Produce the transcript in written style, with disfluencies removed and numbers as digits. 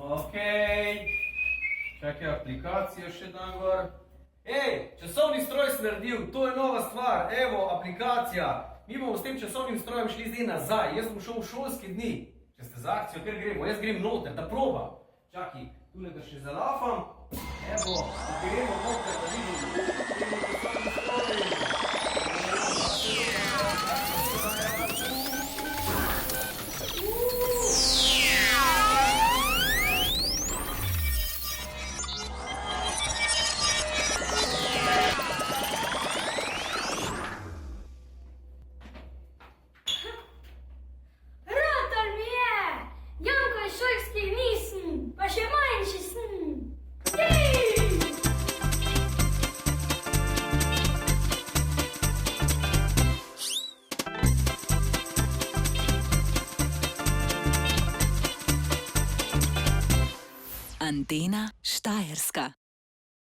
Okej. Čakaj, aplikacijo še dam gor. Ej, časovni stroj si naredil, to je nova stvar. Evo, aplikacija. Mi bomo s tem časovnim strojem šli zdaj nazaj. Jaz bom šel v šolski dni. Če ste za akcijo, ker gremo. Jaz grem noter, da probam. Čakaj, tule ga še zalafam. Evo, gremo noter, da vidim. Rotar mi je! Janko iz šolskih nisem, pa še manjši sem. Jej! Antena Štajerska.